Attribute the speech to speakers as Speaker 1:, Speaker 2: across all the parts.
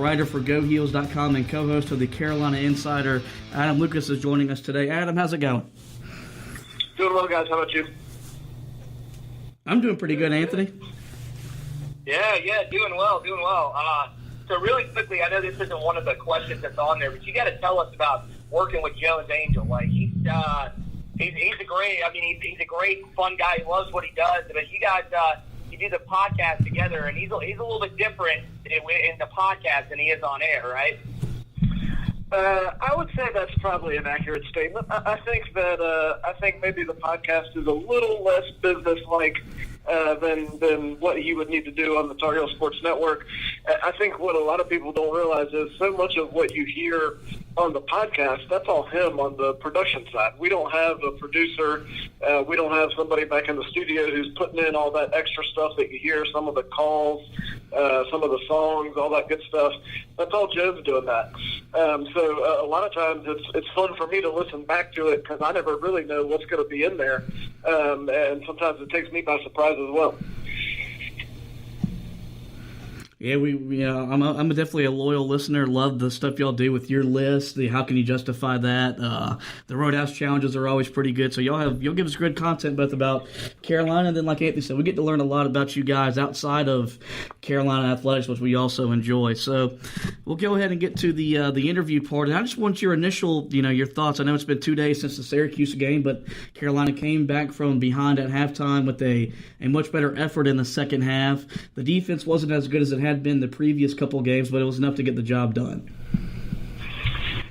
Speaker 1: writer for GoHeels.com and co-host of the Carolina Insider. Adam Lucas is joining us today. Adam, how's it going?
Speaker 2: Doing well, guys. How about you?
Speaker 1: I'm doing pretty good, Anthony.
Speaker 3: Yeah, doing well. So really quickly, I know this isn't one of the questions that's on there, but you got to tell us about working with Jones Angell. Like he's a great. I mean, he's a great, fun guy. He loves what he does. But you guys, you do the podcast together, and he's a little bit different in the podcast than he is on air, right?
Speaker 2: I would say that's probably an accurate statement. I think maybe the podcast is a little less business-like than what he would need to do on the Tar Heel Sports Network. I think what a lot of people don't realize is so much of what you hear on the podcast, that's all him on the production side. We don't have a producer. We don't have somebody back in the studio who's putting in all that extra stuff that you hear, some of the calls, some of the songs, all that good stuff. That's all Joe's doing that. So a lot of times it's fun for me to listen back to it because I never really know what's going to be in there. And sometimes it takes me by surprise as well.
Speaker 1: Yeah, I'm definitely a loyal listener. Love the stuff y'all do with your list. The how can you justify that? The Roadhouse challenges are always pretty good. So you'll give us good content both about Carolina, and then like Anthony said, we get to learn a lot about you guys outside of Carolina athletics, which we also enjoy. So we'll go ahead and get to the interview part. And I just want your initial, your thoughts. I know it's been 2 days since the Syracuse game, but Carolina came back from behind at halftime with a much better effort in the second half. The defense wasn't as good as it had been the previous couple games, but it was enough to get the job done.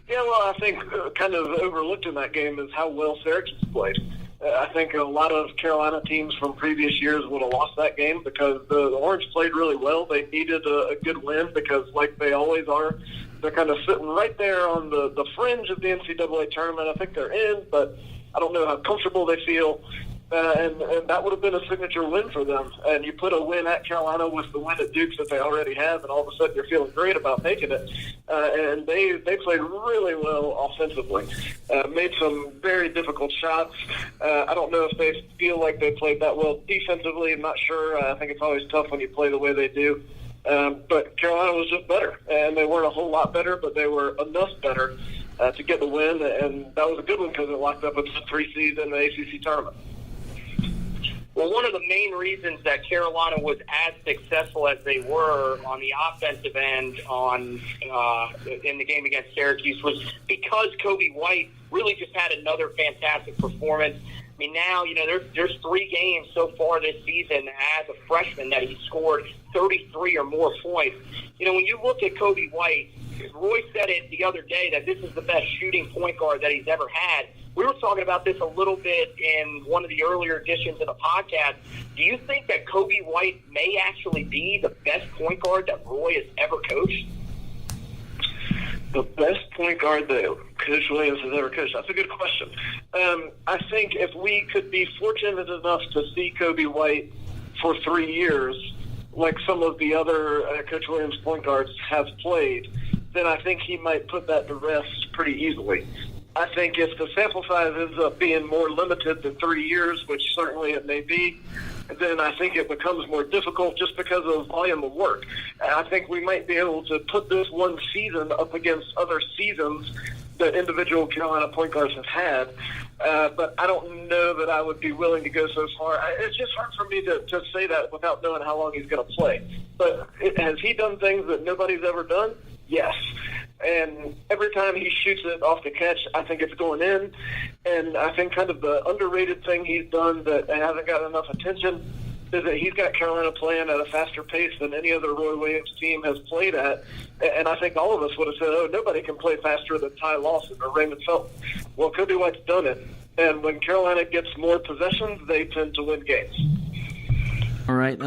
Speaker 2: Yeah, well, I think kind of overlooked in that game is how well Syracuse played. I think a lot of Carolina teams from previous years would have lost that game because the Orange played really well. They needed a good win because, like they always are, they're kind of sitting right there on the fringe of the NCAA tournament. I think they're in, but I don't know how comfortable they feel. And that would have been a signature win for them. And you put a win at Carolina with the win at Duke that they already have, and all of a sudden you're feeling great about making it. And they played really well offensively. Made some very difficult shots. I don't know if they feel like they played that well defensively. I'm not sure. I think it's always tough when you play the way they do. But Carolina was just better. And they weren't a whole lot better, but they were enough better to get the win. And that was a good one because it locked up a 3 seed in the ACC Tournament.
Speaker 3: Well, one of the main reasons that Carolina was as successful as they were on the offensive end in the game against Syracuse was because Coby White really just had another fantastic performance. I mean, now, there's 3 games so far this season as a freshman that he scored 33 or more points. When you look at Coby White, Roy said it the other day that this is the best shooting point guard that he's ever had. We were talking about this a little bit in one of the earlier editions of the podcast. Do you think that Coby White may actually be the best point guard that Roy has ever coached?
Speaker 2: The best point guard that Coach Williams has ever coached? That's a good question. I think if we could be fortunate enough to see Coby White for 3 years, like some of the other Coach Williams point guards have played, then I think he might put that to rest pretty easily. I think if the sample size ends up being more limited than 3 years, which certainly it may be, then I think it becomes more difficult just because of volume of work. I think we might be able to put this one season up against other seasons that individual Carolina point guards have had, but I don't know that I would be willing to go so far. It's just hard for me to say that without knowing how long he's going to play. But has he done things that nobody's ever done? Yes. And every time he shoots it off the catch, I think it's going in. And I think kind of the underrated thing he's done that hasn't got enough attention is that he's got Carolina playing at a faster pace than any other Roy Williams team has played at. And I think all of us would have said, nobody can play faster than Ty Lawson or Raymond Felton. Well, Coby White's done it. And when Carolina gets more possessions, they tend to win games.
Speaker 1: All right.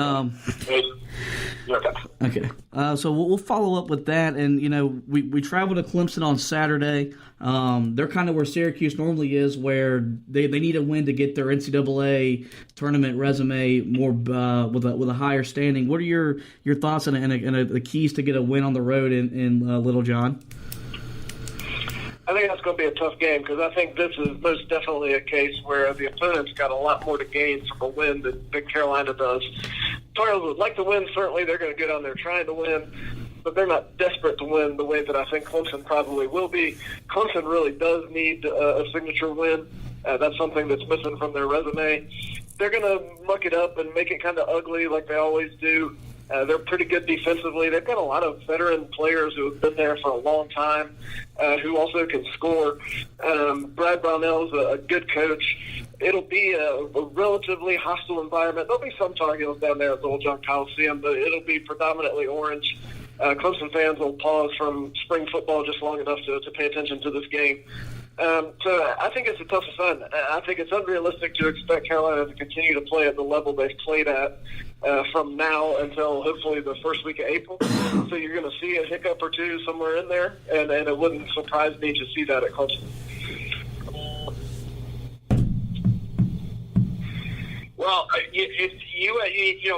Speaker 1: Okay. So we'll follow up with that. And, we travel to Clemson on Saturday. They're kind of where Syracuse normally is, where they need a win to get their NCAA tournament resume more with a higher standing. What are your thoughts and the keys to get a win on the road in Little John?
Speaker 2: I think that's going to be a tough game because I think this is most definitely a case where the opponent's got a lot more to gain from a win than Carolina does. Tar Heels would like to win. Certainly they're going to get on there trying to win. but they're not desperate to win the way that I think Clemson probably will be. Clemson really does need a signature win. That's something that's missing from their resume. They're going to muck it up and make it kind of ugly like they always do. They're pretty good defensively. They've got a lot of veteran players who have been there for a long time who also can score. Brad Brownell's a good coach. It'll be a relatively hostile environment. There'll be some Tar Heels down there at the Old John Coliseum, but it'll be predominantly orange. Clemson fans will pause from spring football just long enough to pay attention to this game. So I think it's a tough assignment. I think it's unrealistic to expect Carolina to continue to play at the level they've played at from now until hopefully the first week of April. So you're going to see a hiccup or two somewhere in there, and it wouldn't surprise me to see that at Clemson.
Speaker 3: Well,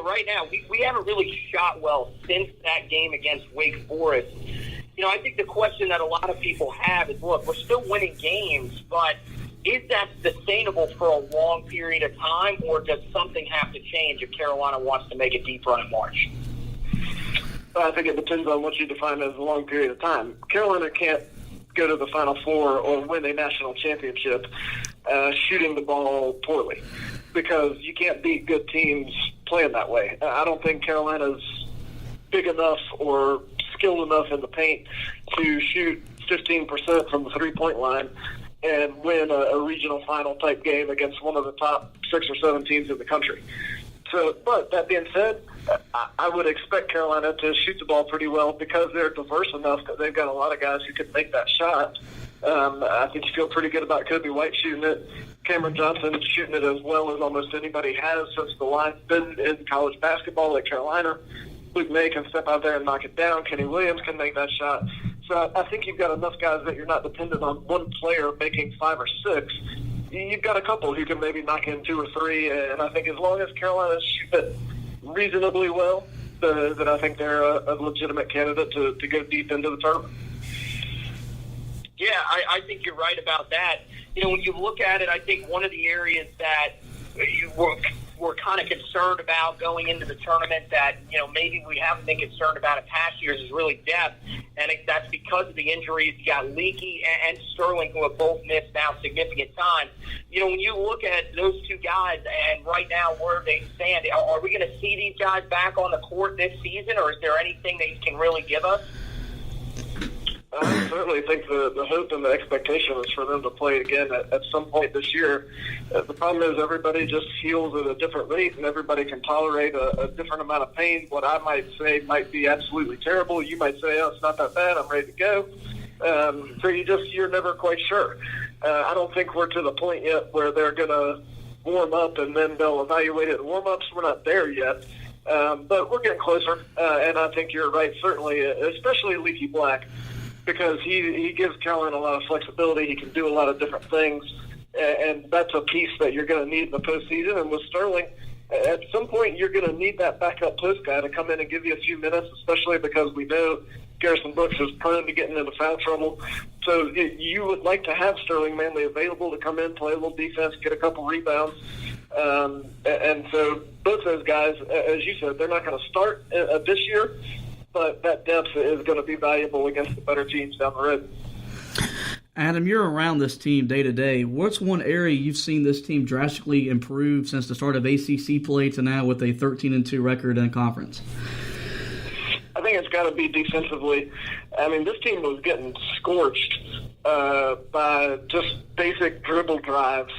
Speaker 3: right now we haven't really shot well since that game against Wake Forest. I think the question that a lot of people have is, look, we're still winning games, but is that sustainable for a long period of time, or does something have to change if Carolina wants to make a deep run in March?
Speaker 2: I think it depends on what you define as a long period of time. Carolina can't go to the Final Four or win a national championship shooting the ball poorly, because you can't beat good teams playing that way. I don't think Carolina's big enough or skilled enough in the paint to shoot 15% from the three-point line and win a regional final type game against one of the top 6 or 7 teams in the country. So, but that being said, I would expect Carolina to shoot the ball pretty well because they're diverse enough that they've got a lot of guys who can make that shot. I think you feel pretty good about Coby White shooting it. Cameron Johnson shooting it as well as almost anybody has since the line's been in college basketball at Carolina. Luke May can step out there and knock it down. Kenny Williams can make that shot. So I think you've got enough guys that you're not dependent on one player making 5 or 6. You've got a couple who can maybe knock in 2 or 3, and I think as long as Carolina shoots it reasonably well, then I think they're a legitimate candidate to go deep into the tournament.
Speaker 3: Yeah, I think you're right about that. When you look at it, I think one of the areas that we're kind of concerned about going into the tournament that, maybe we haven't been concerned about in past years is really depth. And that's because of the injuries. You got Leakey and Sterling, who have both missed now significant time. When you look at those two guys and right now where they stand, are we going to see these guys back on the court this season, or is there anything they can really give us?
Speaker 2: I certainly think the hope and the expectation is for them to play again at some point this year. The problem is everybody just heals at a different rate, and everybody can tolerate a different amount of pain. What I might say might be absolutely terrible. You might say, oh, it's not that bad, I'm ready to go. So you're never quite sure. I don't think we're to the point yet where they're going to warm up and then they'll evaluate it in warm-ups. We're not there yet. But we're getting closer, and I think you're right, certainly, especially Leaky Black, because he gives Carolina a lot of flexibility. He can do a lot of different things, and that's a piece that you're going to need in the postseason. And with Sterling, at some point you're going to need that backup post guy to come in and give you a few minutes, especially because we know Garrison Brooks is prone to getting into foul trouble. So you would like to have Sterling Manley available to come in, play a little defense, get a couple rebounds. And so both those guys, as you said, they're not going to start this year, but that depth is going to be valuable against the better teams down the road.
Speaker 1: Adam, you're around this team day to day. What's one area you've seen this team drastically improve since the start of ACC play to now with a 13-2 record in conference?
Speaker 2: I think it's got to be defensively. I mean, this team was getting scorched by just basic dribble drives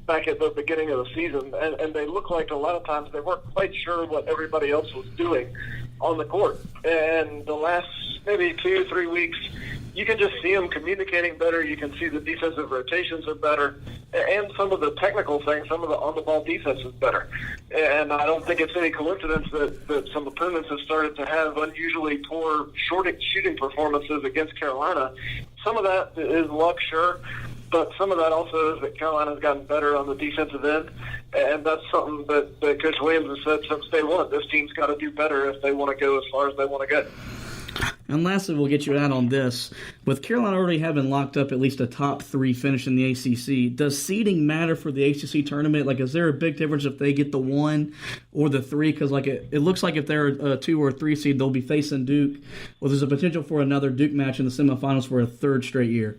Speaker 2: back at the beginning of the season, and they looked like a lot of times they weren't quite sure what everybody else was doing on the court. And the last maybe 2-3 weeks, you can just see them communicating better. You can see the defensive rotations are better, and some of the technical things, some of the on-the-ball defense is better. And I don't think it's any coincidence that some opponents have started to have unusually poor shooting performances against Carolina. Some of that is luck, sure, but some of that also is that Carolina's gotten better on the defensive end, and that's something that Coach Williams has said since day one. This team's got to do better if they want to go as far as they want to go.
Speaker 1: And lastly, we'll get you out on this. With Carolina already having locked up at least a top 3 finish in the ACC, does seeding matter for the ACC tournament? Like, is there a big difference if they get the 1 or the 3? Because like it looks like if they're a 2 or 3 seed, they'll be facing Duke. Well, there's a potential for another Duke match in the semifinals for a 3rd straight year.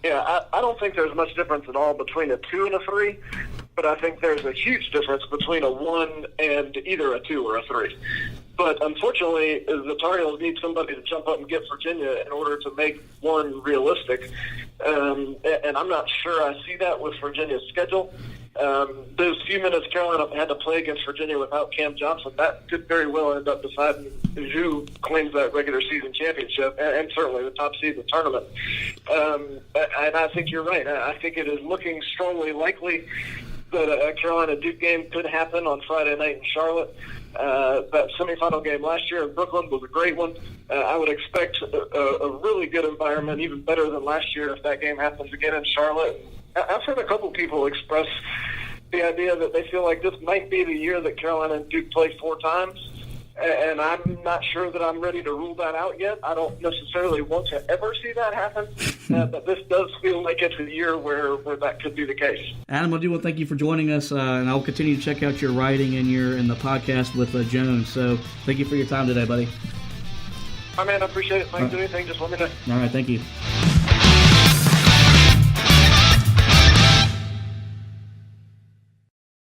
Speaker 2: Yeah, I don't think there's much difference at all between a 2 and a 3, but I think there's a huge difference between a 1 and either a 2 or a 3. But unfortunately, the Tar Heels need somebody to jump up and get Virginia in order to make 1 realistic. And I'm not sure I see that with Virginia's schedule. Those few minutes Carolina had to play against Virginia without Cam Johnson, that could very well end up deciding who claims that regular season championship and certainly the top seed in the tournament. And I think you're right. I think it is looking strongly likely that a Carolina-Duke game could happen on Friday night in Charlotte. That semifinal game last year in Brooklyn was a great one. I would expect a really good environment, even better than last year if that game happens again in Charlotte. I've heard a couple people express the idea that they feel like this might be the year that Carolina and Duke play 4 times. And I'm not sure that I'm ready to rule that out yet. I don't necessarily want to ever see that happen, but this does feel like it's a year where that could be the case.
Speaker 1: Adam, I do want to thank you for joining us, and I'll continue to check out your writing and the podcast with Jones. So thank you for your time today, buddy.
Speaker 2: All right, man, I appreciate it. Thanks for anything. Just let me know.
Speaker 1: All right, thank you.